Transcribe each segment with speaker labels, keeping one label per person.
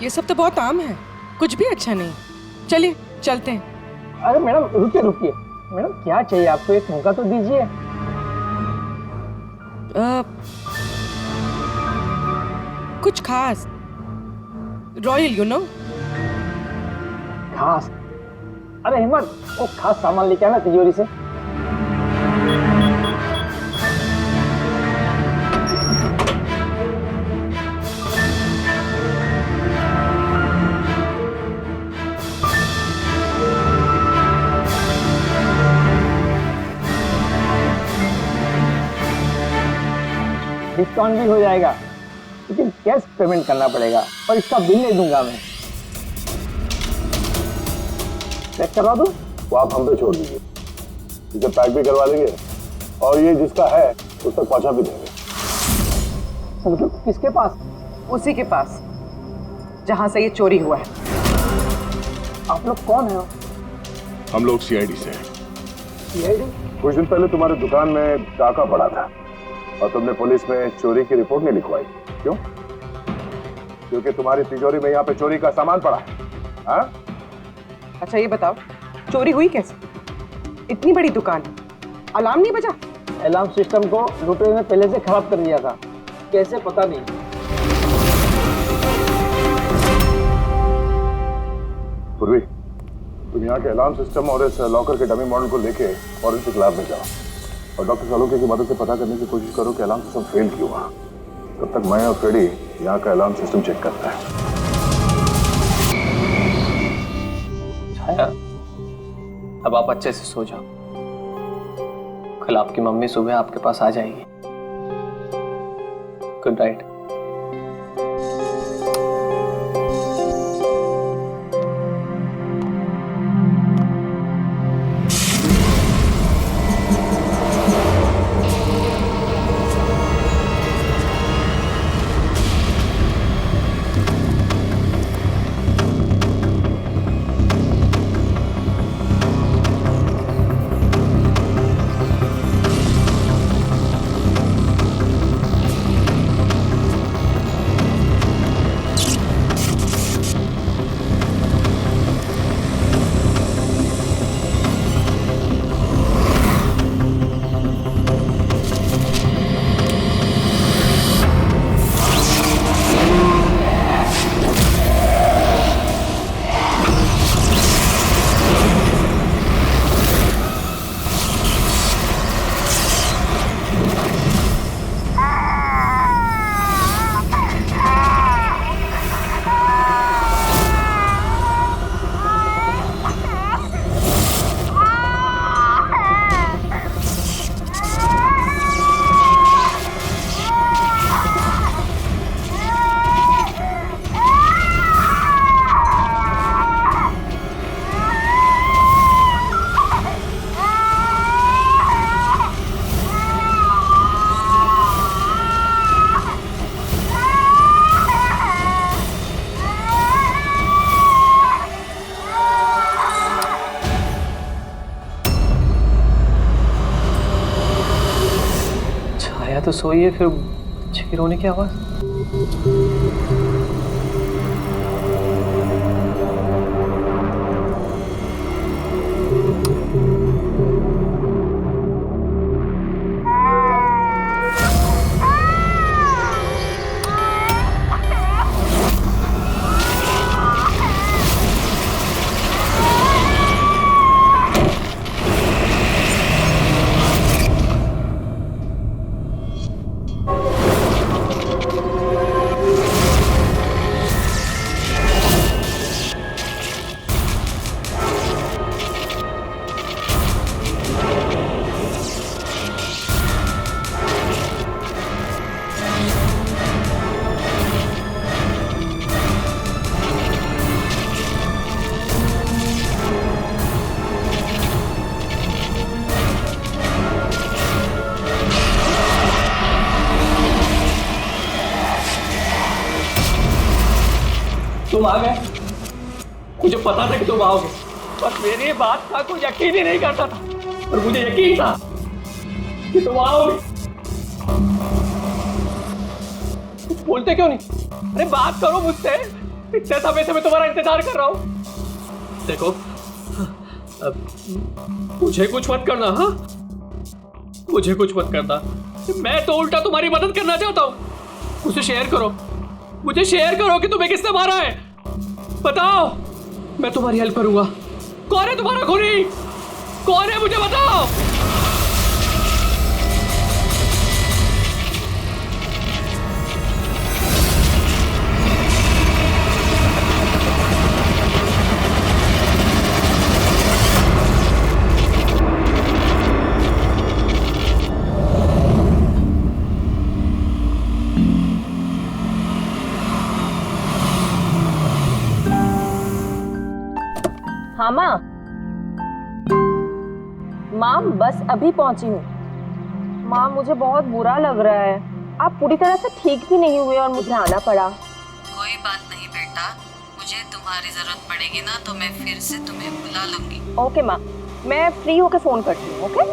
Speaker 1: ये सब तो बहुत आम है, कुछ भी अच्छा नहीं। चलिए चलते हैं।
Speaker 2: अरे मैडम रुकिए रुकिए, मैडम क्या चाहिए आपको, एक मौका तो दीजिए।
Speaker 1: कुछ खास, रॉयल यू नो।
Speaker 2: खास? अरे हिम्मत, वो खास सामान लेके आना तिजोरी से। डिस्काउंट भी हो जाएगा, लेकिन कैश पेमेंट करना पड़ेगा और इसका बिल नहीं दूंगा मैं। चेक करवा दूं?
Speaker 3: वो आप हम पे छोड़ दीजिए, इसे पैक भी करवा देंगे और ये जिसका है उस तक पहुंचा भी देंगे।
Speaker 2: मतलब किसके पास?
Speaker 1: उसी के पास जहां से ये चोरी हुआ है।
Speaker 2: आप लोग कौन है?
Speaker 3: हम लोग सीआईडी से हैं।
Speaker 2: सीआईडी?
Speaker 3: कुछ दिन पहले तुम्हारी दुकान में डाका पड़ा था और तुमने पुलिस में चोरी की रिपोर्ट नहीं लिखवाई, क्यों? क्योंकि तुम्हारी तिजोरी में यहाँ पे चोरी का सामान पड़ा है। हाँ?
Speaker 1: अच्छा ये बताओ, चोरी हुई कैसे? इतनी बड़ी दुकान है, अलार्म नहीं बजा?
Speaker 2: अलार्म सिस्टम को लुटेरे ने पहले से खराब कर दिया था, कैसे पता नहीं।
Speaker 3: पूर्वी, तुम यहाँ के अलार्म सिस्टम और इस लॉकर के डमी मॉडल को लेके फॉरेंसिक लैब में जाओ और डॉक्टर सालुके की मदद से पता करने की कोशिश करो कि अलार्म सिस्टम फेल क्यों हुआ। तब तक मैं और फ्रेडी यहाँ का अलार्म सिस्टम चेक करता है।
Speaker 4: छाया, अब आप अच्छे से सो जाओ, कल आपकी मम्मी सुबह आपके पास आ जाएगी। Good night. तो सोइए, फिर बच्चे की रोने की आवाज। तुम आ गए, मुझे पता था कि तुम आओगे, बस मेरी बात का कोई यकीन ही नहीं करता था, पर मुझे यकीन था कि तुम आओगे। तुम बोलते क्यों नहीं? अरे बात करो मुझसे, इतने समय से मैं तुम्हारा इंतजार कर रहा हूँ। देखो, अब मुझे कुछ मत करना, हाँ? मुझे कुछ मत करना। मैं तो उल्टा तुम्हारी मदद करना चाहता हूँ। मुझे शेयर करो, मुझे शेयर करो कि तुम्हें किसने मारा है। बताओ, मैं तुम्हारी हेल्प करूंगा। कौन है तुम्हारा खूनी? कौन है, मुझे बताओ।
Speaker 5: हाँ माँ, माँ बस अभी पहुंची हूँ। माँ मुझे बहुत बुरा लग रहा है, आप पूरी तरह से ठीक भी नहीं हुए और मुझे आना पड़ा।
Speaker 6: कोई बात नहीं बेटा, मुझे तुम्हारी जरूरत पड़ेगी ना तो मैं फिर से तुम्हें बुला लूंगी।
Speaker 5: ओके माँ, मैं फ्री होके फोन करती हूँ। ओके।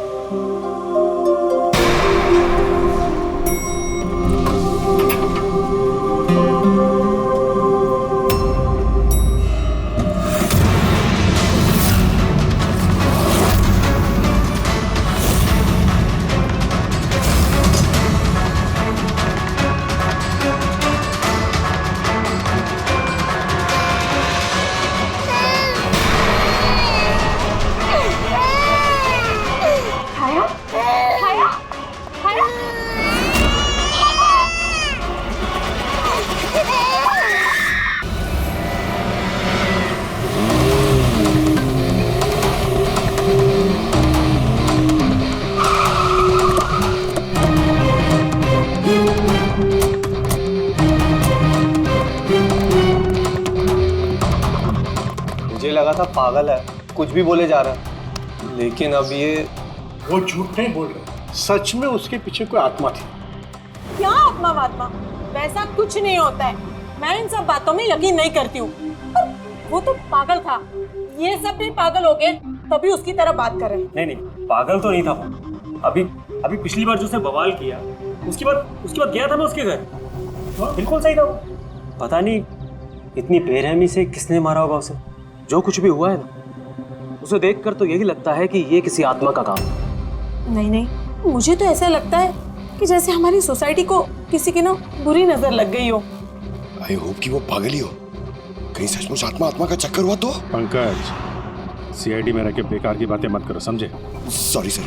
Speaker 7: मुझे लगा था पागल है, कुछ भी बोले जा रहा है, लेकिन अब ये
Speaker 8: वो झूठ नहीं बोल रहे, सच में उसके पीछे कोई आत्मा थी।
Speaker 9: क्या आत्मा वात्मा? वैसा कुछ नहीं होता है। मैं इन सब बातों में यकीन नहीं करती हूँ। वो तो पागल था, ये सब भी पागल हो गए तभी उसकी तरह बात कर रहे हैं।
Speaker 10: नहीं नहीं, पागल तो नहीं था वो। अभी पिछली बार जो उसने बवाल किया, उसके बाद गया था मैं उसके घर, बिल्कुल सही था वो। पता नहीं इतनी बेरहमी से किसने मारा होगा उसे।
Speaker 7: जो कुछ भी हुआ है ना, उसे देखकर तो यही लगता है कि ये किसी आत्मा का काम है।
Speaker 9: नहीं नहीं, मुझे तो ऐसा लगता है कि जैसे हमारी सोसाइटी को किसी की ना बुरी नजर लग गई हो।
Speaker 11: आई होप कि वो पागल ही हो, कहीं सचमुच आत्मा का चक्कर हुआ तो।
Speaker 8: पंकज, सीआईडी में रह के बेकार की बातें मत करो, समझे?
Speaker 11: Sorry sir.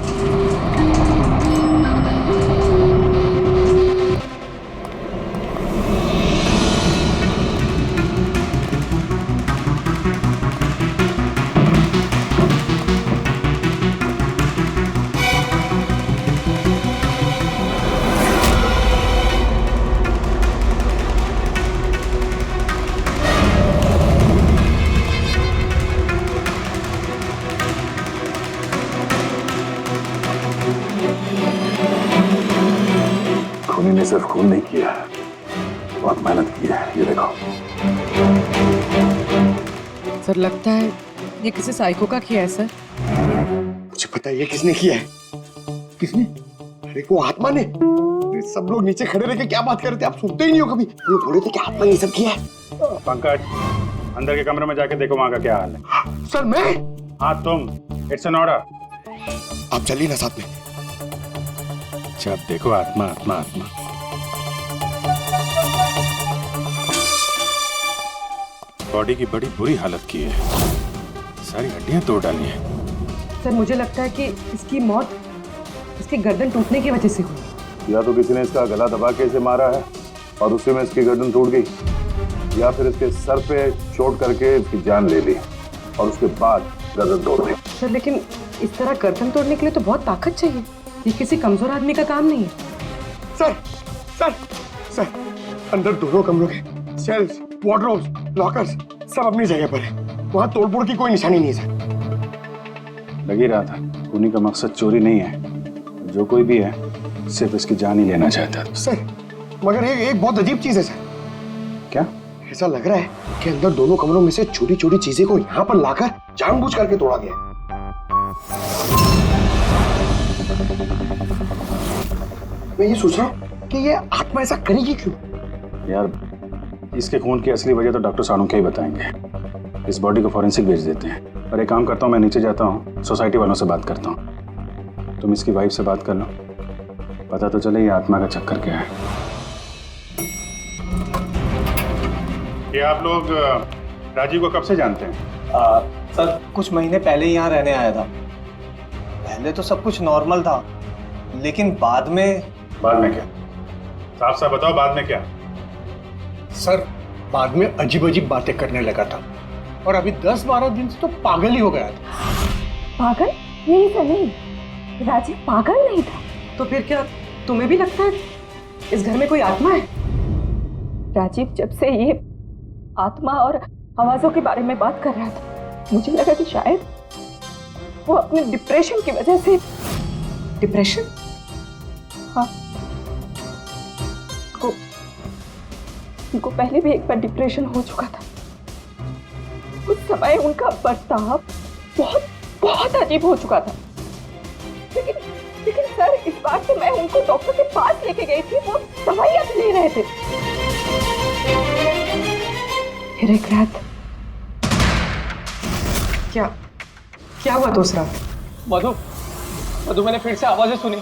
Speaker 3: खूनी ने सिर्फ खून नहीं किया, बहुत मेहनत की है, ये देखो।
Speaker 1: सर लगता है ये किसी साइको का किया है सर।
Speaker 11: मुझे पता है ये किसने किया है। किसने? अरे वो आत्मा ने। सब लोग नीचे खड़े रह के क्या बात कर रहे थे, आप सुनते ही नहीं हो कभी। वो बोले थे कि आत्मा ये सब किया है।
Speaker 8: पंकज, अंदर के कमरे में जाके देखो वहां का क्या हाल है।
Speaker 11: सर मैं?
Speaker 8: हाँ तुम, इट्स एन ऑर्डर।
Speaker 11: आप चलिए ना साथ में।
Speaker 8: अच्छा देखो, आत्मा आत्मा आत्मा। बॉडी की बड़ी बुरी हालत की है, सारी हड्डियां तोड़ डाली है।
Speaker 1: सर मुझे लगता है कि इसकी मौत इसकी गर्दन टूटने की वजह से हुई।
Speaker 3: या तो किसी ने इसका गला दबा के इसे मारा है और उसी में इसकी गर्दन टूट गई, या फिर इसके सर पे चोट करके इसकी जान ले ली और उसके बाद गर्दन तोड़ दी।
Speaker 1: सर लेकिन इस तरह गर्दन तोड़ने के लिए तो बहुत ताकत चाहिए, ये किसी कमजोर आदमी का काम नहीं है।
Speaker 11: सर सर सर, अंदर दोनों कमरों के सेल्स, वार्डरोब्स, लॉकर्स सब अपनी जगह पर है। वहाँ तोड़फोड़ की कोई निशानी नहीं है सर।
Speaker 8: लग ही रहा था, खूनी का मकसद चोरी नहीं है, जो कोई भी है सिर्फ इसकी जान ही लेना चाहता है।
Speaker 11: सर मगर एक बहुत अजीब चीज है सर।
Speaker 8: क्या?
Speaker 11: ऐसा लग रहा है कि अंदर दोनों कमरों में से छोटी छोटी चीजें को यहाँ पर लाकर जानबूझ करके तोड़ा गया। मैं ये सोच रहा हूँ कि ये आत्मा ऐसा करेगी क्यों?
Speaker 8: यार इसके खून की असली वजह तो डॉक्टर सालुंखे ही बताएंगे। इस बॉडी को फॉरेंसिक भेज देते हैं। और एक काम करता हूँ, मैं नीचे जाता हूँ, सोसाइटी वालों से बात करता हूँ। तुम इसकी वाइफ से बात कर लो, पता तो चले ये आत्मा का चक्कर क्या है। ये आप लोग राजीव को कब से जानते हैं?
Speaker 12: सर कुछ महीने पहले ही यहाँ रहने आया था। पहले तो सब कुछ नॉर्मल था, लेकिन बाद में
Speaker 8: क्या? साफ साफ बताओ, बाद में क्या?
Speaker 11: सर बाद में अजीब अजीब बातें करने लगा था और अभी 10-12 दिन से तो पागल ही हो गया था।
Speaker 5: पागल नहीं था, नहीं, राजीव पागल नहीं था।
Speaker 1: तो फिर क्या तुम्हें भी लगता है इस घर में कोई आत्मा है?
Speaker 5: राजीव जब से ये आत्मा और आवाजों के बारे में बात कर रहा था, मुझे लगा कि शायद वो अपने डिप्रेशन की वजह से।
Speaker 1: डिप्रेशन?
Speaker 5: हाँ, उनको पहले भी एक बार डिप्रेशन हो चुका था। उस समय उनका बर्ताव बहुत बहुत अजीब हो चुका था। लेकिन सर इस बार तो मैं उनको डॉक्टर के पास लेके गई थी, वो दवाइयां ले रहे थे। फिर एक रात
Speaker 1: क्या हुआ दूसरा?
Speaker 4: मधु मैंने फिर से आवाजें सुनी।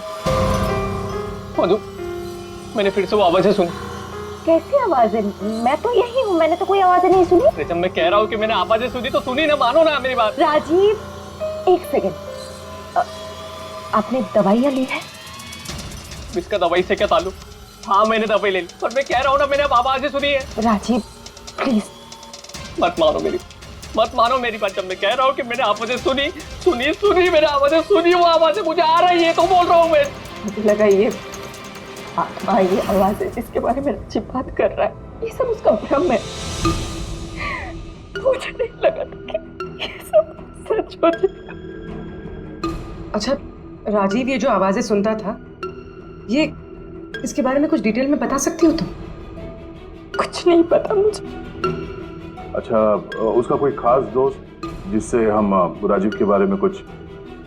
Speaker 4: मधु मैंने फिर से वो आवाजें सुनी।
Speaker 5: कैसी आवाजें? मैं तो यही हूँ, मैंने तो कोई आवाजें नहीं सुनी।
Speaker 4: जब मैं कह रहा हूँ कि मैंने आवाजें सुनी तो सुनी ना, मानो ना मेरी बात।
Speaker 5: राजीव एक सेकंड, आपने दवाइयाँ ली है?
Speaker 4: इसका दवाई से क्या ताल्लुक? हाँ मैंने दवाई ले ली, पर मैं कह रहा हूँ ना मैंने अब आवाजें सुनी है।
Speaker 5: राजीव प्लीज
Speaker 4: मत मानो मेरी बात। जब मैं कह रहा हूँ कि मैंने आवाजें सुनी मैंने आवाजें सुनी, वो आवाजें मुझे आ रही है तो बोल रहा हूँ मैं।
Speaker 5: मुझे लगा ये आत्मा, ये आवाजें जिसके बारे में राजीव बात कर रहा है, ये सब उसका भ्रम है। मुझे नहीं लगा कि ये सब सच हो जाएगा।
Speaker 1: अच्छा राजीव ये जो आवाजें सुनता था, ये इसके बारे में कुछ डिटेल में बता सकती हो तुम?
Speaker 5: कुछ नहीं पता मुझे।
Speaker 3: अच्छा, उसका कोई खास दोस्त जिससे हम राजीव के बारे में कुछ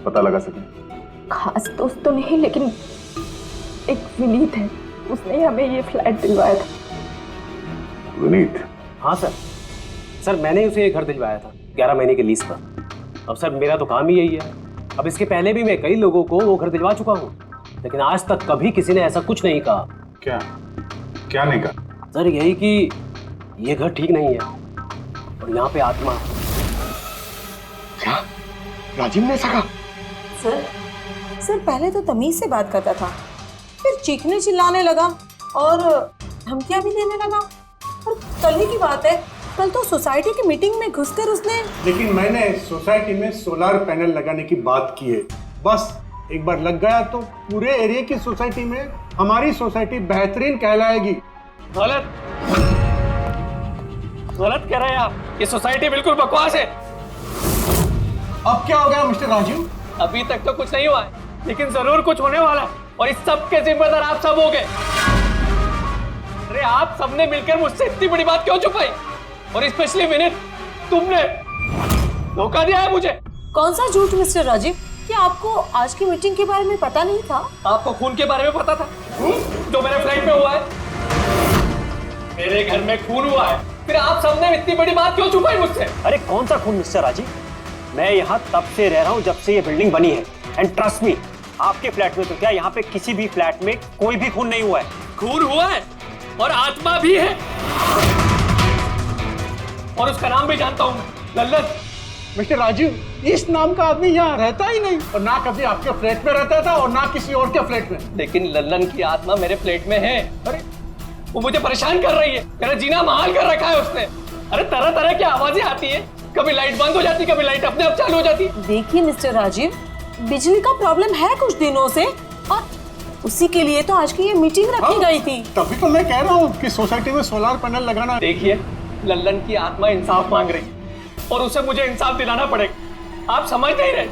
Speaker 3: पता लगा सकें?
Speaker 5: खास दोस्त तो नहीं, लेकिन एक विनीत है, उसने हमें ये फ्लैट दिलवाया था।
Speaker 3: विनीत?
Speaker 7: हाँ सर मैंने ही उसे ये घर दिलवाया था 11 महीने के लीज पर। अब सर मेरा तो काम ही यही है। अब इसके पहले भी मैं कई लोगों को वो घर दिलवा चुका हूँ, लेकिन आज तक कभी किसी ने ऐसा कुछ नहीं कहा।
Speaker 8: क्या नहीं कहा?
Speaker 7: सर यही कि ये घर ठीक नहीं है और यहाँ पे आत्मा है।
Speaker 11: क्या राजीव ने ऐसा कहा?
Speaker 9: सर पहले तो तमीज से बात करता था, फिर चीखने चिल्लाने लगा और धमकियां भी देने लगा। और कल ही की बात है, कल तो सोसाइटी की मीटिंग में घुसकर उसने।
Speaker 11: लेकिन मैंने सोसाइटी में सोलर पैनल लगाने की बात की है। बस एक बार लग गया तो पूरे एरिया की सोसाइटी में हमारी सोसाइटी बेहतरीन कहलाएगी।
Speaker 4: गलत कह रहे हैं आप, ये सोसाइटी बिल्कुल बकवास है।
Speaker 11: अब क्या हो गया मिस्टर राजीव?
Speaker 4: अभी तक तो कुछ नहीं हुआ है, लेकिन जरूर कुछ होने वाला है और इस सब के जिम्मेदार आप सब हो गए। अरे आप सबने मिलकर मुझसे इतनी बड़ी बात क्यों छुपाई? और स्पेशली विनीत, तुमने धोखा दिया है मुझे।
Speaker 9: कौन सा झूठ मिस्टर राजीव? क्या आपको आज की मीटिंग के बारे में पता नहीं था?
Speaker 4: आपको खून के बारे में पता था जो मेरे फ्लैट में हुआ है? मेरे घर में खून हुआ है, फिर आप सबने इतनी बड़ी बात क्यों छुपाई मुझसे?
Speaker 10: अरे कौन सा खून मिस्टर राजीव? मैं यहाँ तब से रह रहा हूँ जब से ये बिल्डिंग बनी है, एंड ट्रस्ट मी, आपके फ्लैट में तो क्या, यहाँ पे किसी भी फ्लैट में कोई भी खून नहीं हुआ है।
Speaker 4: खून हुआ है और आत्मा भी है, और उसका नाम भी जानता हूँ, लल्लन।
Speaker 11: मिस्टर राजीव, इस नाम का आदमी यहाँ रहता ही नहीं, और ना कभी आपके फ्लैट में रहता था और ना किसी और के फ्लैट में।
Speaker 4: लेकिन लल्लन की आत्मा मेरे फ्लैट में है। अरे वो मुझे परेशान कर रही है, मेरा जीना महाल कर रखा है उसने। अरे तरह तरह की आवाजें आती है, कभी लाइट बंद हो जाती, कभी लाइट अपने आप चालू हो जाती।
Speaker 9: देखिए मिस्टर राजीव, बिजली का प्रॉब्लम है कुछ दिनों से, और उसी के लिए तो आज की ये मीटिंग रखी गई थी।
Speaker 11: तभी तो मैं कह रहा हूँ कि सोसाइटी में सोलर पैनल लगाना।
Speaker 4: देखिए, लल्लन की आत्मा इंसाफ मांग रही और उसे मुझे इंसाफ दिलाना पड़ेगा। आप समझ नहीं रहे,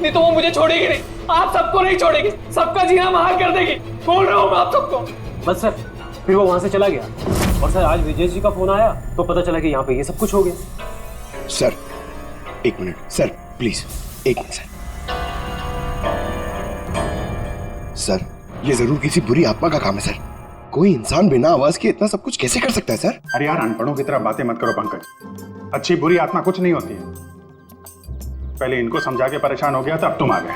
Speaker 4: नहीं तो वो मुझे छोड़ेगी नहीं, आप सबको नहीं छोड़ेगी, सबका जीना महाल कर देगी। बोल रहा हूँ मैं आप सबको।
Speaker 7: बस सर, फिर वो वहां से चला गया, और सर आज विजय जी का फोन आया तो पता चला कि यहाँ पे ये सब कुछ हो गया।
Speaker 11: सर एक मिनट सर, प्लीज एक मिनट सर। सर ये जरूर किसी बुरी आत्मा का काम है सर, कोई इंसान बिना आवाज के इतना सब कुछ कैसे कर सकता है सर?
Speaker 8: अरे यार अनपढ़ों की तरह बातें मत करो पंकज। अच्छी बुरी आत्मा कुछ नहीं होती है। पहले इनको समझा के परेशान हो गया था, अब तुम आ गए।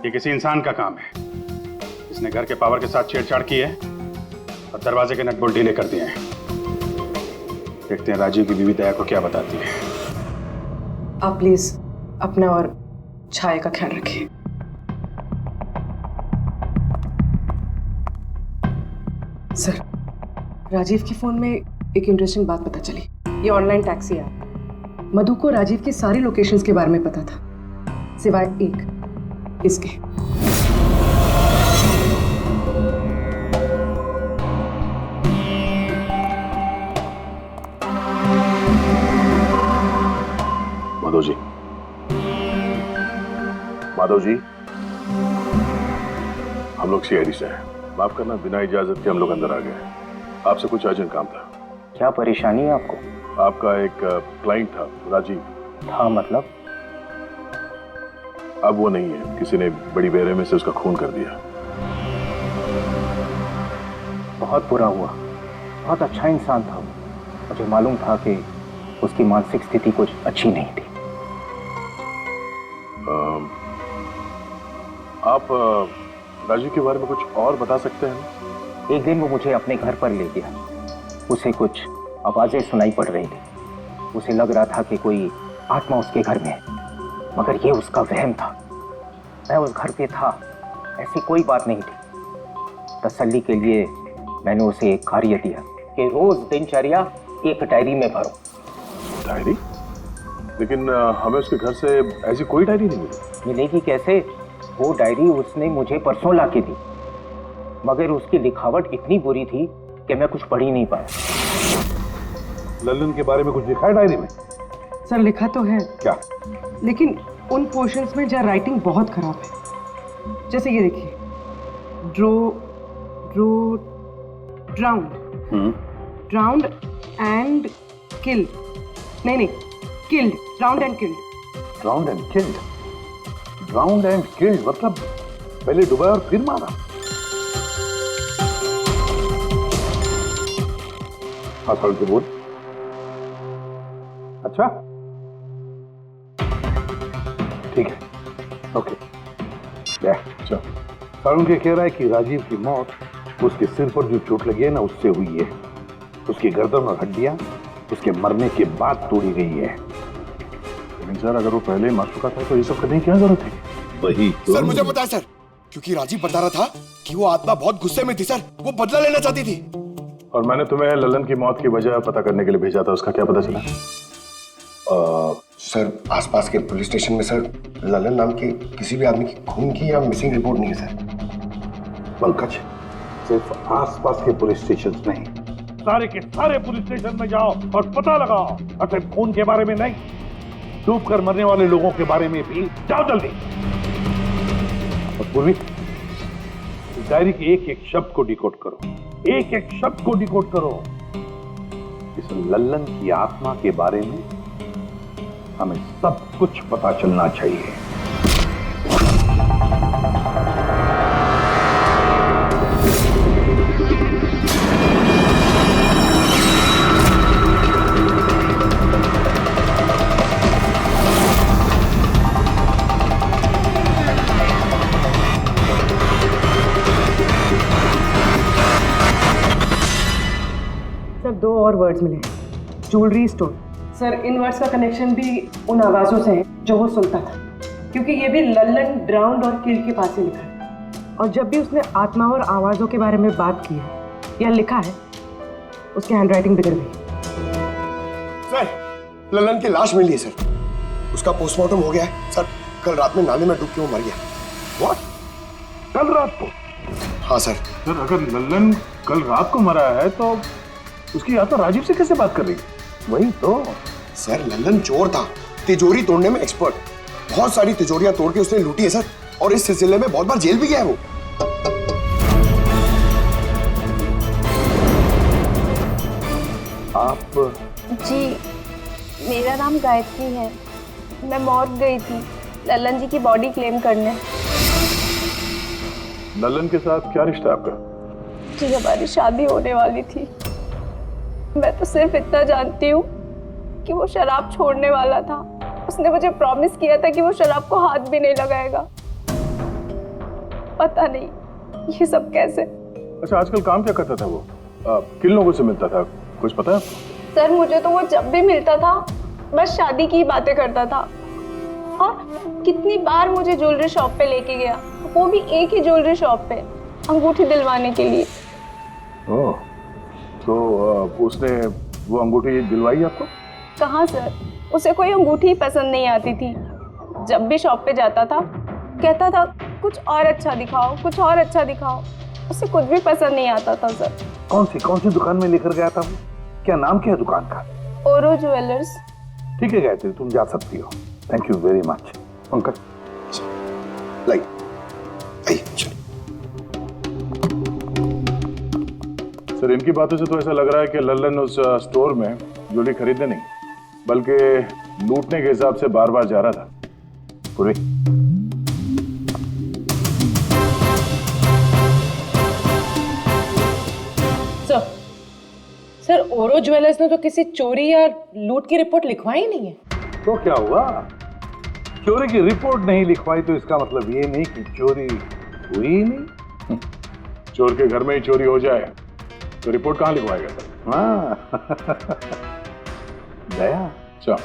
Speaker 8: ये किसी इंसान का काम है। इसने घर के पावर के साथ छेड़छाड़ की है और दरवाजे के नट बोल्ट ढीले कर दिए हैं। देखते हैं राजीव की बीवी दया को क्या बताती है।
Speaker 1: आप प्लीज अपना और छाया का ख्याल रखिए। सर, राजीव के फोन में एक इंटरेस्टिंग बात पता चली। ये ऑनलाइन टैक्सी ऐप मधु को राजीव की सारी लोकेशंस के बारे में पता था, सिवाय एक, इसके।
Speaker 3: माधव जी, माधव जी, हम लोग सीआईडी से हैं। माफ करना, बिना इजाजत के हम लोग अंदर आ गए। आपसे कुछ अर्जेंट काम था।
Speaker 2: क्या परेशानी है आपको?
Speaker 3: आपका एक क्लाइंट था राजीव।
Speaker 2: हाँ मतलब?
Speaker 3: अब वो नहीं है, किसी ने बड़ी बेरहमी से उसका खून कर दिया।
Speaker 2: बहुत बुरा हुआ। बहुत अच्छा इंसान था। मुझे मालूम था कि उसकी मानसिक स्थिति कुछ अच्छी नहीं थी।
Speaker 3: आप राजीव के बारे में कुछ और बता सकते हैं?
Speaker 2: एक दिन वो मुझे अपने घर पर ले गया। उसे कुछ आवाजें सुनाई पड़ रही थी। उसे लग रहा था कि कोई आत्मा उसके घर में है, मगर ये उसका वहम था। मैं उस घर पे था, ऐसी कोई बात नहीं थी। तसल्ली के लिए मैंने उसे एक कार्य दिया कि रोज दिनचर्या एक डायरी में भरो।
Speaker 3: डायरी? लेकिन हमें उसके घर से ऐसी कोई डायरी नहीं मिली।
Speaker 2: मिलेगी कैसे? वो डायरी उसने मुझे परसों ला के दी, मगर उसकी लिखावट इतनी बुरी थी कि मैं कुछ पढ़ ही नहीं पाया।
Speaker 3: लल्लन के बारे में कुछ लिखा है डायरी में?
Speaker 1: सर, लिखा तो है।
Speaker 3: क्या?
Speaker 1: लेकिन उन पोर्शंस में जहाँ राइटिंग बहुत खराब है। जैसे ये देखिए, ड्राउंड एंड किल्ड। नहीं, killed, drowned and killed.
Speaker 3: Drowned and killed? Drowned and killed मतलब पहले डुबाया और फिर मारा? हाँ सर, के बोल। अच्छा, ठीक है, ओके। चलो, सारुण के कह रहा है कि राजीव की मौत उसके सिर पर जो चोट लगी है ना, उससे हुई है। उसकी गर्दन और हड्डियां उसके मरने के बाद तोड़ी गई है। लेकिन सर, अगर वो पहले मर चुका था तो ये सब करने की क्या जरूरत है? वही तो।
Speaker 11: सर मुझे पता है सर, क्योंकि राजीव बता रहा था कि वो आत्मा बहुत गुस्से में थी सर, वो बदला लेना चाहती थी।
Speaker 3: और मैंने तुम्हें ललन की मौत की वजह पता करने के लिए भेजा था, उसका क्या पता चला?
Speaker 11: सर, आसपास के पुलिस स्टेशन में सर ललन नाम के किसी भी आदमी की खून की या मिसिंग रिपोर्ट नहीं है सर।
Speaker 3: पंकज, सिर्फ आसपास के पुलिस स्टेशन नहीं, सारे के सारे पुलिस स्टेशन में जाओ और पता लगाओ। और सिर्फ खून के बारे में नहीं, डूब कर मरने वाले लोगों के बारे में भी जाओ जल्दी। और पूर्वी, डायरी के एक एक शब्द को डिकोड करो, एक एक शब्द को डिकोड करो। इस लल्लन की आत्मा के बारे में हमें सब कुछ पता चलना चाहिए।
Speaker 1: सर, 2 और वर्ड्स मिले, ज्वेलरी स्टोर। सर, इन वर्ड्स का कनेक्शन भी उन आवाज़ों से है जो वो सुनता था, क्योंकि ये भी लल्लन, ड्राउंड और किल्ड के पास ही लिखा है। और जब भी उसने आत्मा और आवाज़ों के बारे में बात की है या लिखा है, उसकी हैंडराइटिंग बिगड़ गई।
Speaker 11: सर, ललन की लाश मिली है सर, उसका पोस्टमार्टम हो गया है सर। कल रात में नाले में डूब के वो मर गया।
Speaker 3: व्हाट? कल रात को?
Speaker 11: हाँ सर।
Speaker 3: सर, अगर लल्लन कल रात को मरा है तो उसकी आत्मा राजीव से कैसे बात कर रही है? वही तो
Speaker 11: सर, लल्लन चोर था, तिजोरी तोड़ने में एक्सपर्ट। बहुत सारी तिजोरियां तोड़ के उसने लूटी है सर, और इस सिलसिले में बहुत बार जेल भी गया है वो।
Speaker 3: आप?
Speaker 5: जी, मेरा नाम गायत्री है। मैं मौत गई थी लल्लन जी की बॉडी क्लेम करने।
Speaker 3: लल्लन के साथ क्या रिश्ता है आपका?
Speaker 5: जी हमारी शादी होने वाली थी। मैं तो सिर्फ इतना जानती हूँ कि वो शराब छोड़ने वाला था। उसने मुझे प्रॉमिस किया था कि वो शराब को हाथ भी नहीं लगाएगा। पता नहीं ये सब कैसे।
Speaker 3: अच्छा, आजकल काम क्या करता था वो? किन लोगों से मिलता था, कुछ पता है आपको?
Speaker 5: सर मुझे तो वो जब भी मिलता था बस शादी की बातें करता था। और कितनी बार मुझे ज्वेलरी शॉप पे लेके गया, वो भी एक ही ज्वेलरी शॉप पे, अंगूठी दिलवाने के लिए।
Speaker 3: ओह, तो उसने वो अंगूठी दिलवाई आपको?
Speaker 5: कहाँ सर, उसे कोई अंगूठी पसंद नहीं आती थी। जब भी शॉप पे जाता था कहता था कुछ और अच्छा दिखाओ, कुछ और अच्छा दिखाओ। उसे कुछ भी पसंद नहीं आता था सर।
Speaker 3: कौन सी दुकान में लेकर गया था वो? क्या नाम क्या है दुकान का?
Speaker 5: ओरो ज्वेलर्स।
Speaker 3: ठीक है गायत्री, तुम जा सकती हो। Thank you very much. Pankaj like sir, इनकी बातों से तो ऐसा लग रहा है कि लल्लन उस स्टोर में ज्वेलरी खरीदने नहीं बल्कि लूटने के हिसाब से बार बार जा रहा था। पूरी
Speaker 1: सर ओरो ज्वेलर्स ने तो किसी चोरी या लूट की रिपोर्ट लिखवाई नहीं है।
Speaker 3: तो क्या हुआ? चोरी की रिपोर्ट नहीं लिखवाई तो इसका मतलब ये नहीं कि चोरी हुई ही नहीं। चोर के घर में ही चोरी हो जाए तो रिपोर्ट कहाँ लिखवाएगा सर? हाँ दया, अच्छा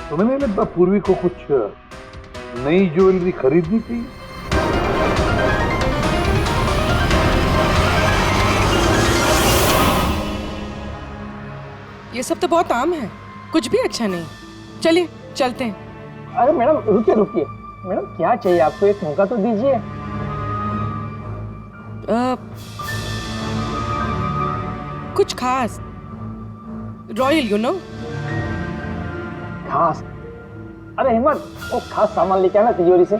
Speaker 3: तुम्हें नहीं लगता पूर्वी को कुछ नई ज्वेलरी खरीदनी थी?
Speaker 1: ये सब तो बहुत आम है, कुछ भी अच्छा नहीं। चलिए चलते हैं।
Speaker 13: अरे मैडम रुकिए रुकिए, मैडम क्या चाहिए आपको, एक मौका तो दीजिए।
Speaker 1: कुछ खास, रॉयल यू नो।
Speaker 13: खास? अरे हिम्मत, वो खास सामान लेके आना तिजोरी से।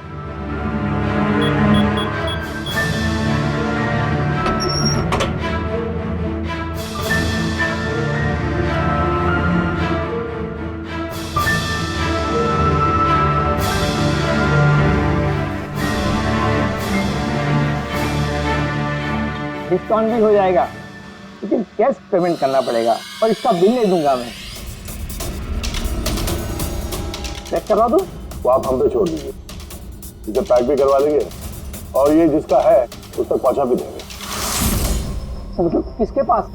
Speaker 13: डिस्काउंट भी हो जाएगा, लेकिन कैश पेमेंट करना पड़ेगा और इसका बिल नहीं दूंगा मैं। चेक करवा दूं?
Speaker 3: वो आप हम पे छोड़ दीजिए, इसे पैक भी करवा देंगे और ये जिसका है उस तक पहुंचा भी देंगे।
Speaker 13: मतलब किसके पास?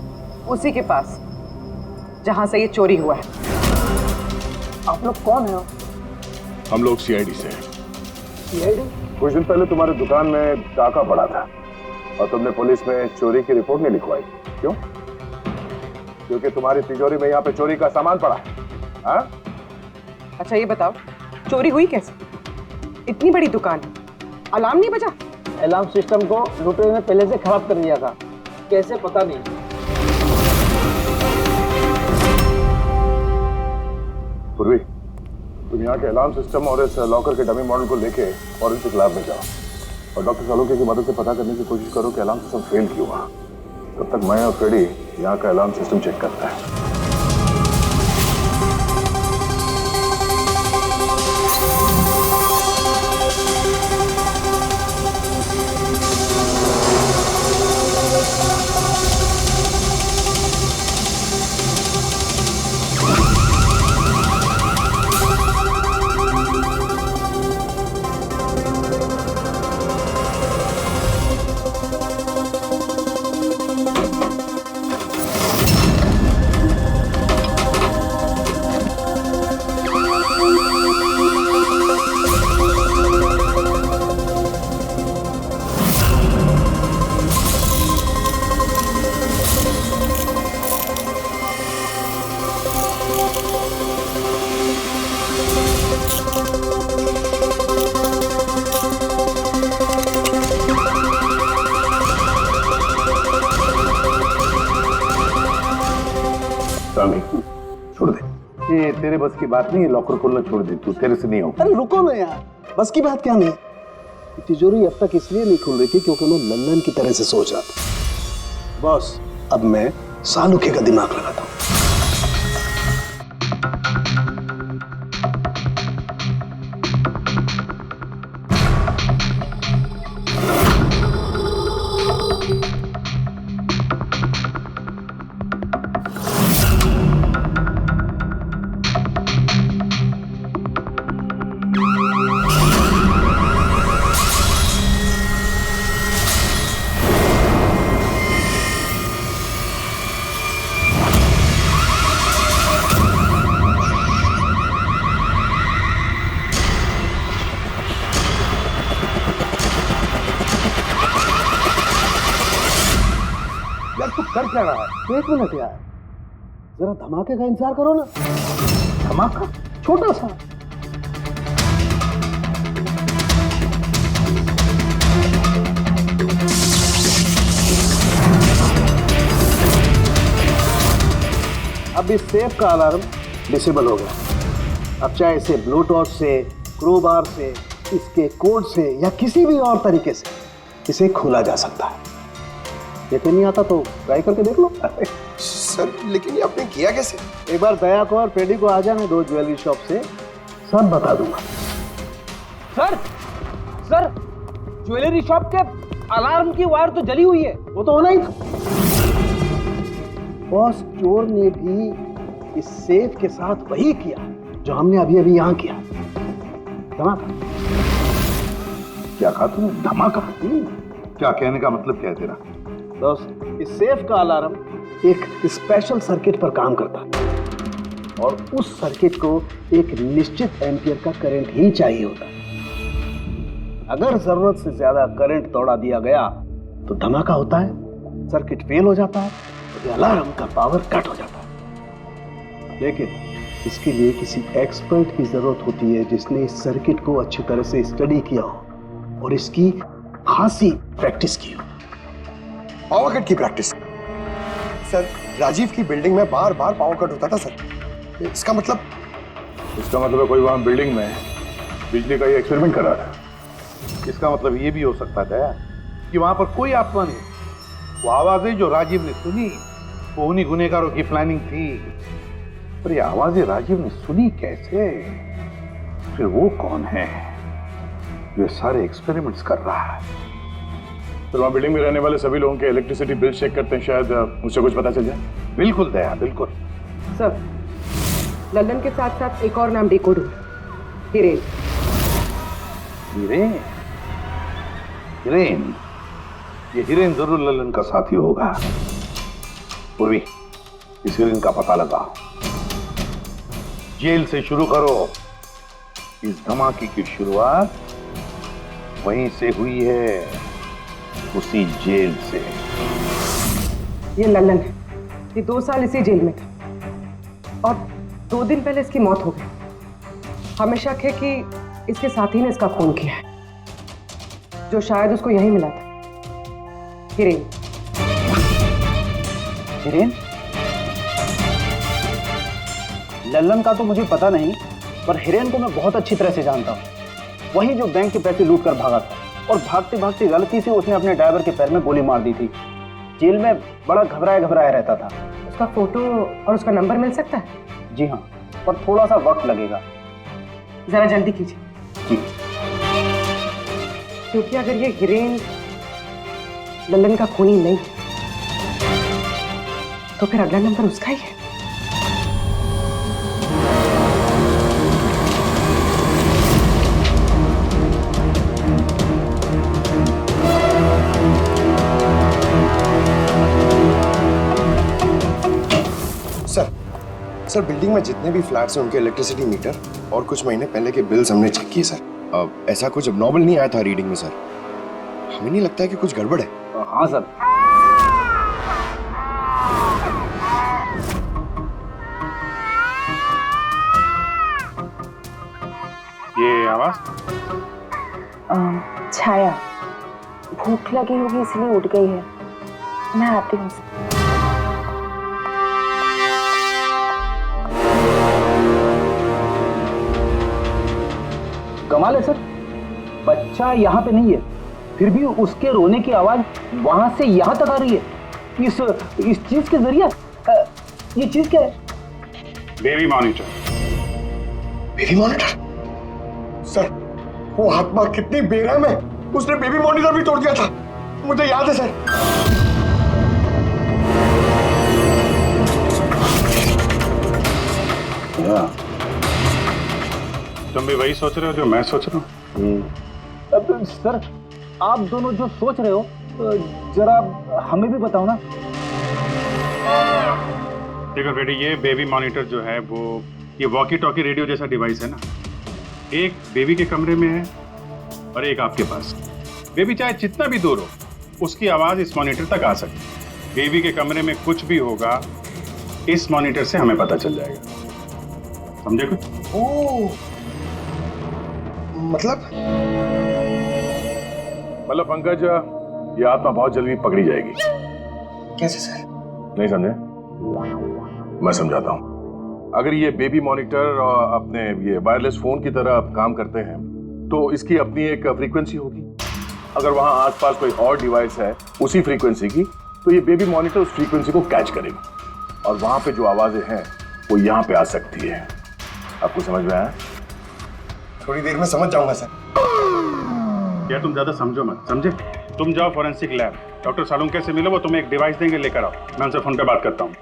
Speaker 1: उसी के पास जहां से ये चोरी हुआ है।
Speaker 13: आप लोग कौन है?
Speaker 3: हम लोग सीआईडी से हैं।
Speaker 13: सीआईडी?
Speaker 3: कुछ दिन पहले तुम्हारी दुकान में डाका पड़ा था और तुमने पुलिस में चोरी की रिपोर्ट नहीं लिखवाई। क्यों? क्योंकि तुम्हारी तिजोरी में यहाँ पे चोरी का सामान पड़ा है। हाँ?
Speaker 1: अच्छा ये बताओ, चोरी हुई कैसे? इतनी बड़ी दुकान है, अलार्म नहीं बजा?
Speaker 13: अलार्म सिस्टम को लुटेरे ने पहले से खराब कर दिया था, कैसे पता नहीं।
Speaker 3: पूर्वी, तुम यहाँ के अलार्म सिस्टम और इस लॉकर के डमी मॉडल को लेके फॉरेंसिक लैब में जाओ और डॉक्टर सालुके की मदद से पता करने की कोशिश करो कि अलार्म सिस्टम फेल क्यों हुआ। तब तक मैं और फ्रेडी यहाँ का अलार्म सिस्टम चेक करता है। छोड़ दे, ये तेरे बस की बात नहीं है। लॉकर खोलना छोड़ दे, तू तेरे से नहीं होगा।
Speaker 12: अरे रुको ना यार, बस की बात क्या नहीं। तिजोरी अब तक इसलिए नहीं खुल रही थी क्योंकि मैं लल्लन की तरह से सोच रहा था। बॉस, अब मैं सालुके का दिमाग लगाता हूँ। लेना है। 1 मिनट यार, जरा धमाके का इंतजार करो ना। धमाका छोटा सा। अब इस सेफ का अलार्म डिसेबल हो गया। अब चाहे इसे ब्लूटूथ से, क्रोबार से, इसके कोड से या किसी भी और तरीके से इसे खोला जा सकता है। यकीन नहीं आता तो ट्राई करके देख लो।
Speaker 11: सर लेकिन ये आपने किया कैसे?
Speaker 12: एक बार दया को और पेडी को आ जाने दो ज्वेलरी शॉप से, सब बता दूंगा।
Speaker 7: सर ज्वेलरी शॉप के अलार्म की वायर तो जली हुई है।
Speaker 12: वो तो होना ही था। बॉस, चोर ने भी इस सेफ के साथ वही किया जो हमने अभी अभी यहां किया। धमाका।
Speaker 3: क्या कहा तुमने? धमाका? क्या कहने का मतलब क्या है तेरा?
Speaker 12: दोस्त, इस सेफ का अलार्म एक स्पेशल सर्किट पर काम करता है और उस सर्किट को एक निश्चित एम्पियर का करंट ही चाहिए होता है। अगर जरूरत से ज्यादा करंट तोड़ा दिया गया तो धमाका होता है, सर्किट फेल हो जाता है, तो अलार्म का पावर कट हो जाता है। लेकिन इसके लिए किसी एक्सपर्ट की जरूरत होती है जिसने इस सर्किट को अच्छी तरह से स्टडी किया हो और इसकी खासी प्रैक्टिस की हो।
Speaker 11: पावर कट की प्रैक्टिस? सर, राजीव की बिल्डिंग में बार बार पावर कट होता था सर। इसका मतलब
Speaker 3: है कोई वहां बिल्डिंग में बिजली का ये एक्सपेरिमेंट कर रहा था। इसका मतलब ये भी हो सकता था कि वहां पर कोई आत्मा नहीं। वो आवाजें जो राजीव ने सुनी वो उन्हीं गुनहगारों की प्लानिंग थी। पर ये आवाजें राजीव ने सुनी कैसे? फिर वो कौन है जो सारे एक्सपेरिमेंट्स कर रहा है? तो वहां बिल्डिंग में रहने वाले सभी लोगों के इलेक्ट्रिसिटी बिल चेक करते हैं, शायद मुझसे कुछ पता चल जाए। बिल्कुल दया, बिल्कुल।
Speaker 1: सर, लल्लन के साथ साथ एक और नाम डिकोड हुआ, हिरेन।
Speaker 3: हिरेन? हिरेन? ये हिरेन जरूर लल्लन का साथी होगा। पूर्वी, इस हिरेन का पता लगाओ। जेल से शुरू करो। इस धमाके की शुरुआत वहीं से हुई है, उसी जेल से।
Speaker 1: ये लल्लन है, ये 2 साल इसी जेल में था और 2 दिन पहले इसकी मौत हो गई। हमें शक है कि इसके साथी ने इसका खून किया है, जो शायद उसको यहीं मिला था। हिरेन।
Speaker 14: हिरेन? लल्लन का तो मुझे पता नहीं, पर हिरेन को मैं बहुत अच्छी तरह से जानता हूँ। वही जो बैंक के पैसे लूट कर भागा था और भागते भागते गलती से उसने अपने ड्राइवर के पैर में गोली मार दी थी। जेल में बड़ा घबराया रहता था।
Speaker 1: उसका फोटो और उसका नंबर मिल सकता है?
Speaker 14: जी हाँ, पर थोड़ा सा वक्त लगेगा।
Speaker 1: जरा जल्दी कीजिए।
Speaker 14: जी।
Speaker 1: क्योंकि अगर ये हिरेन लल्लन का खूनी नहीं तो फिर अगला नंबर उसका ही है।
Speaker 11: सर, बिल्डिंग में जितने भी फ्लैट्स हैं उनके इलेक्ट्रिसिटी मीटर और कुछ महीने पहले के बिल्स हमने चेक किए सर। ऐसा कुछ अबनॉर्मल नहीं आया था रीडिंग में सर। हमें नहीं लगता है कि कुछ गड़बड़ है।
Speaker 14: हाँ सर।
Speaker 8: ये आवाज?
Speaker 5: छाया, भूख लगी होगी इसलिए उठ गई है। मैं आती हूँ।
Speaker 14: कमाल है सर, बच्चा यहाँ पे नहीं है, फिर भी उसके रोने की आवाज वहां से यहाँ तक आ रही है। इस चीज के जरिए ये चीज क्या है?
Speaker 8: Baby monitor.
Speaker 11: Baby monitor? Sir, वो आत्मा कितनी बेरहम है, उसने बेबी मॉनिटर भी तोड़ दिया था। मुझे याद है सर।
Speaker 8: तुम भी वही सोच रहे हो जो मैं सोच रहा हूँ?
Speaker 14: अब सर, आप दोनों जो सोच रहे हो जरा हमें भी बताओ ना।
Speaker 8: देखो बेटी, ये बेबी मॉनिटर जो है वो ये वॉकी टॉकी रेडियो जैसा डिवाइस है ना। एक बेबी के कमरे में है और एक आपके पास। बेबी चाहे जितना भी दूर हो उसकी आवाज़ इस मॉनिटर तक आ सकती है। बेबी के कमरे में कुछ भी होगा इस मॉनिटर से हमें पता चल जाएगा। समझे कुछ?
Speaker 11: ओ, मतलब
Speaker 3: पंकज, ये आत्मा बहुत जल्दी पकड़ी जाएगी।
Speaker 11: कैसे सर?
Speaker 3: नहीं समझे? मैं समझाता हूँ। अगर ये बेबी मॉनिटर अपने ये वायरलेस फोन की तरह काम करते हैं तो इसकी अपनी एक फ्रीक्वेंसी होगी। अगर वहां आसपास कोई और डिवाइस है उसी फ्रीक्वेंसी की, तो ये बेबी मॉनिटर उस फ्रीक्वेंसी को कैच करेगी और वहां पे जो आवाजें हैं वो यहाँ पे आ सकती है। आपको समझ में आया?
Speaker 11: थोड़ी देर में समझ जाऊंगा सर।
Speaker 8: या तुम ज्यादा समझो मत, समझे? तुम जाओ फॉरेंसिक लैब, डॉक्टर सालुंके से मिलो, वो तुम्हें एक डिवाइस देंगे, लेकर आओ। मैं उनसे फोन पे बात करता हूँ।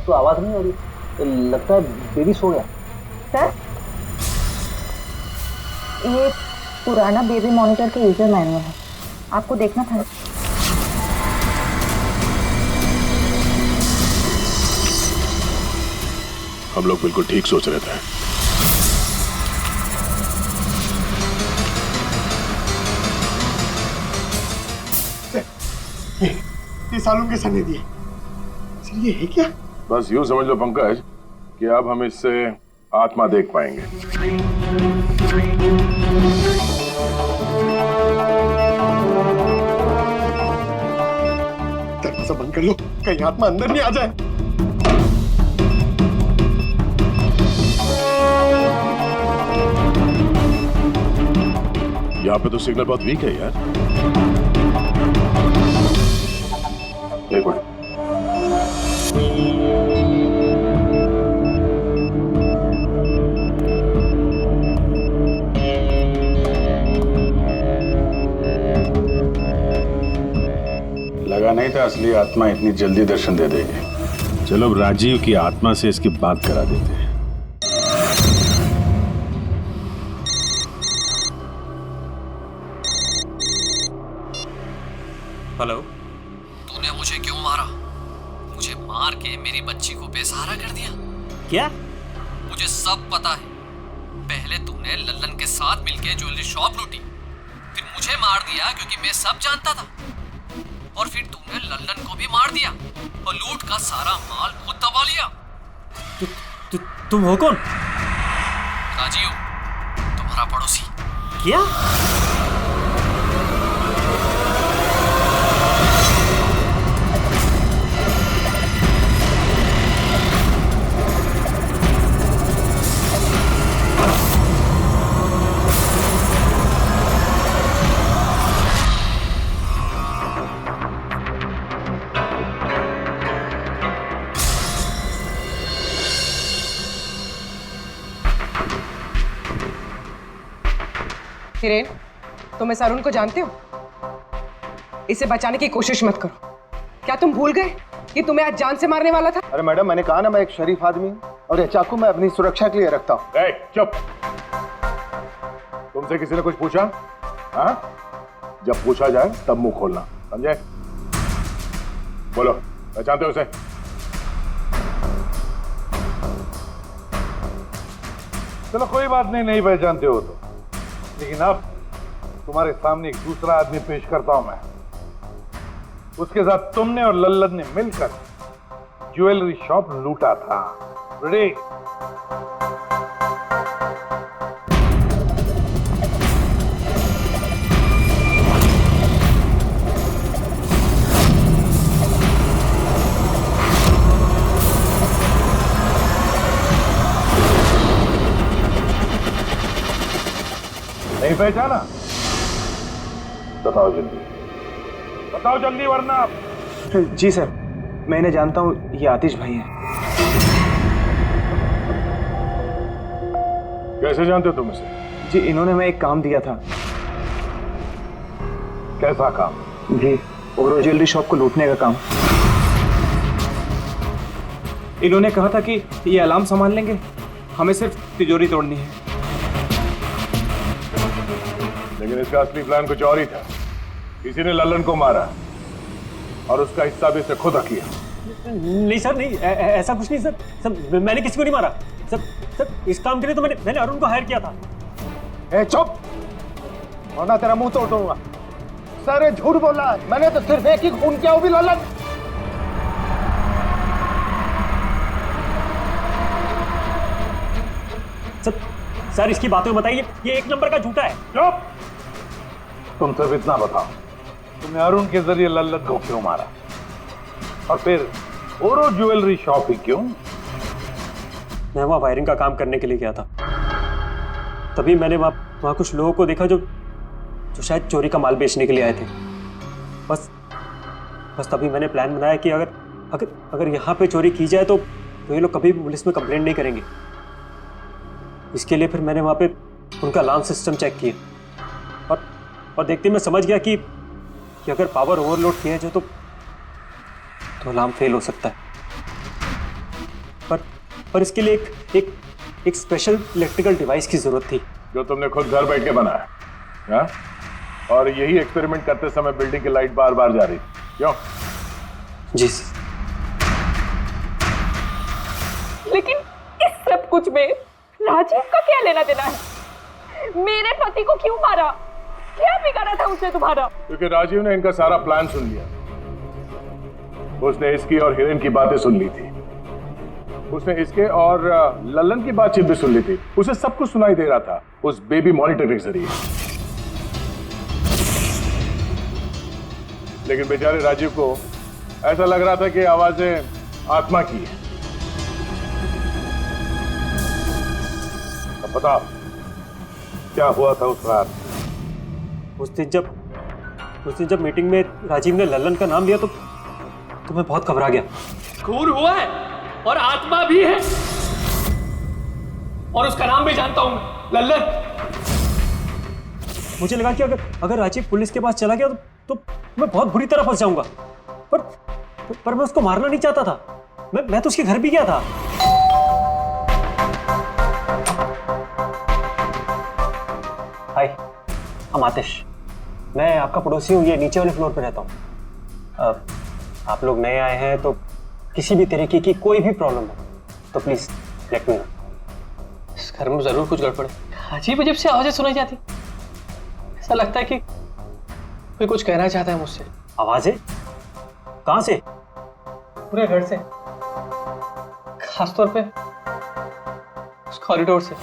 Speaker 14: तो आवाज नहीं आ रही, लगता है बेबी सो गया।
Speaker 5: सर, ये पुराना बेबी मॉनिटर का यूजर मैनुअल है, आपको देखना था।
Speaker 3: हम लोग बिल्कुल ठीक सोच रहे थे।
Speaker 11: ये सालुंके सर ने दिए। सर ये है क्या?
Speaker 3: बस यूं समझ लो पंकज कि अब हम इससे आत्मा देख पाएंगे।
Speaker 11: दरवाजा बंद कर लो, कहीं आत्मा अंदर नहीं आ जाए।
Speaker 3: यहाँ पे तो सिग्नल बहुत वीक है यार। एक मिनट।
Speaker 8: लगा नहीं था असली आत्मा इतनी जल्दी दर्शन दे देगी। चलो अब राजीव की आत्मा से इसकी बात करा देते हैं।
Speaker 10: हेलो।
Speaker 4: तूने मुझे क्यों मारा? मुझे मार के मेरी बच्ची को बेसहारा कर दिया।
Speaker 10: क्या?
Speaker 4: मुझे सब पता है। पहले तूने लल्लन के साथ मिलके ज्वेलरी शॉप लूटी, फिर मुझे मार दिया क्योंकि मैं सब जानता था, और फिर तूने लल्लन को भी मार दिया और लूट का सारा माल खुद दबा लिया।
Speaker 10: तुम हो कौन?
Speaker 4: राजीव, तुम्हारा पड़ोसी।
Speaker 10: क्या?
Speaker 1: हिरेन, तुम इस अरुण को जानते हो? इसे बचाने की कोशिश मत करो। क्या तुम भूल गए कि तुम्हें आज जान से मारने वाला था?
Speaker 12: अरे मैडम, मैंने कहा ना मैं एक शरीफ आदमी हूँ और ये चाकू मैं अपनी सुरक्षा के लिए रखता हूँ।
Speaker 3: चुप। तुमसे किसी ने कुछ पूछा? हाँ? जब पूछा जाए तब मुंह खोलना, समझे? बोलो, पहचानते हो उसे? चलो कोई बात नहीं, नहीं पहचानते हो तो। लेकिन अब तुम्हारे सामने एक दूसरा आदमी पेश करता हूं मैं। उसके साथ तुमने और लल्लन ने मिलकर ज्वेलरी शॉप लूटा था। रेडी? नहीं पहचाना? बताओ जल्दी, बताओ जल्दी, वरना
Speaker 15: जी सर, मैं इन्हें जानता हूँ, ये आतिश भाई हैं।
Speaker 3: कैसे जानते हो तुम इसे?
Speaker 15: जी इन्होंने हमें एक काम दिया था।
Speaker 3: कैसा काम?
Speaker 15: जी ओरो ज्वेलरी शॉप को लूटने का काम। इन्होंने कहा था कि ये अलार्म संभाल लेंगे, हमें सिर्फ तिजोरी तोड़नी है।
Speaker 3: लेकिन इसका असली प्लान कुछ और ही था। किसी ने लल्लन को मारा और उसका हिस्सा भी इसे खुद किया।
Speaker 10: नहीं सर, नहीं, ऐसा कुछ नहीं सर। सर मैंने किसी को नहीं मारा सर। सर इस काम के लिए तो मैंने अरुण को हायर किया था।
Speaker 11: ए चुप, वरना तेरा मुंह तोड़ दूंगा। सर ये झूठ बोल रहा है, मैंने तो सिर्फ एक ही खून किया, वो भी लल्लन।
Speaker 10: सर इसकी बातें बताइए, ये एक नंबर का झूठा है।
Speaker 3: चुप! तुम सिर्फ इतना बताओ, तुमने अरुण के जरिए लल्लन को क्यों मारा, और फिर ओरो ज्वेलरी शॉप ही क्यों?
Speaker 10: मैं वहाँ वायरिंग का काम करने के लिए गया था। तभी मैंने वहाँ कुछ लोगों को देखा जो शायद चोरी का माल बेचने के लिए आए थे। बस तभी मैंने प्लान बनाया कि अगर यहाँ पे चोरी की जाए तो ये लोग कभी भी पुलिस में कंप्लेंट नहीं करेंगे। इसके लिए फिर मैंने वहाँ पे उनका अलार्म सिस्टम चेक किया और देखते मैं समझ गया कि अगर पावर ओवरलोड किया जाए तो अलार्म फेल हो सकता है। पर इसके लिए एक स्पेशल इलेक्ट्रिकल डिवाइस की जरूरत थी,
Speaker 3: जो तुमने खुद घर बैठ के बनाया, हाँ? और यही एक्सपेरिमेंट करते समय बिल्डिंग की लाइट बार बार जा रही, क्यों?
Speaker 10: जी।
Speaker 5: लेकिन इस सब कुछ में राजीव का क्या लेना देना है? मेरे पति को क्यों मारा? क्या बिगाड़ा था उसने तुम्हारा?
Speaker 3: क्योंकि राजीव ने इनका सारा प्लान सुन लिया। उसने इसकी और हिरेन की बातें सुन ली थी। उसने इसके और लल्लन की बातचीत भी सुन ली थी। उसे सब कुछ सुनाई दे रहा था उस बेबी मॉनिटर के जरिए। लेकिन बेचारे राजीव को ऐसा लग रहा था कि आवाजें आत्मा की है। अब बता, क्या हुआ था उस रात?
Speaker 10: उस दिन जब मीटिंग में राजीव ने लल्लन का नाम लिया तो मैं बहुत घबरा गया।
Speaker 4: खून हुआ है और आत्मा भी है, और उसका नाम भी जानता हूं, लल्लन।
Speaker 10: मुझे लगा कि अगर राजीव पुलिस के पास चला गया तो मैं बहुत बुरी तरह फंस जाऊंगा। पर मैं उसको मारना नहीं चाहता था। मैं तो उसके घर भी गया था। हाय, हम आतिश, मैं आपका पड़ोसी हूँ। ये नीचे वाले फ्लोर पे रहता हूँ। आप लोग नए आए हैं तो किसी भी तरीके की कोई भी प्रॉब्लम हो तो प्लीज लेट मी नो।
Speaker 4: इस घर में जरूर कुछ गड़बड़ है। अजीब अजीब सी आवाजें सुनाई जाती, ऐसा लगता है कि कोई कुछ कहना चाहता है मुझसे।
Speaker 10: आवाजें? कहां से?
Speaker 4: पूरे घर से, खासतौर पे उस कॉरिडोर से।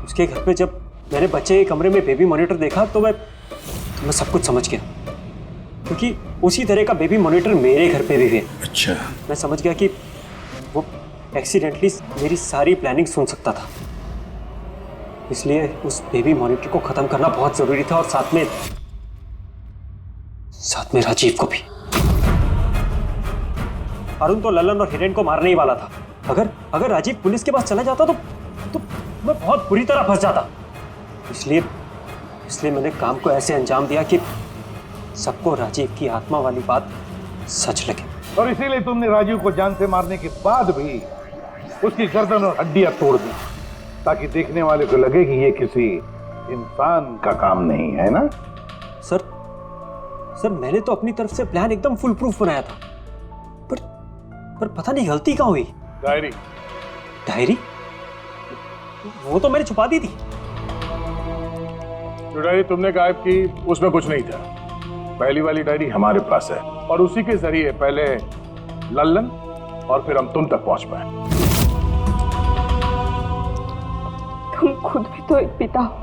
Speaker 10: उसके घर पे जब मैंने बच्चे के कमरे में बेबी मॉनिटर देखा तो मैं सब कुछ समझ गया, क्योंकि उसी तरह का बेबी मॉनिटर मेरे घर पे भी है।
Speaker 8: अच्छा।
Speaker 10: मैं समझ गया कि वो एक्सीडेंटली मेरी सारी प्लानिंग सुन सकता था, इसलिए उस बेबी मॉनिटर को खत्म करना बहुत जरूरी था, और साथ में राजीव को भी। अरुण तो लल्लन और हिरेन को मारने ही वाला था। अगर राजीव पुलिस के पास चला जाता तो मैं बहुत बुरी तरह फंस जाता। इसलिए मैंने काम को ऐसे अंजाम दिया कि सबको राजीव की आत्मा वाली बात सच लगे।
Speaker 3: और इसीलिए तुमने राजीव को जान से मारने के बाद भी उसकी गर्दन और हड्डियां तोड़ दी ताकि देखने वाले को लगे कि ये किसी इंसान का काम नहीं है ना।
Speaker 10: सर मैंने तो अपनी तरफ से प्लान एकदम फुल प्रूफ बनाया था, पर पता नहीं गलती कहाँ हुई। डायरी वो तो मैंने छुपा दी थी।
Speaker 3: जो डायरी तुमने गायब की उसमें कुछ नहीं था। पहली वाली डायरी हमारे पास है और उसी के जरिए पहले लल्लन और फिर हम तुम तक पहुंच पाए।
Speaker 5: तुम खुद भी तो एक पिता हो।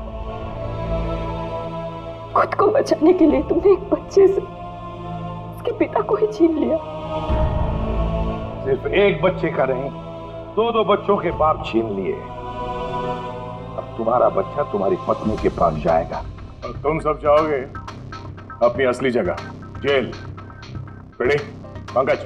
Speaker 5: खुद को बचाने के लिए तुमने एक बच्चे से उसके पिता को ही छीन लिया।
Speaker 3: सिर्फ एक बच्चे का नहीं, दो बच्चों के बाप छीन लिए। अब तुम्हारा बच्चा तुम्हारी पत्नी के पास जाएगा और तुम सब जाओगे अपनी असली जगह, जेल। पिड़ी, पंकज।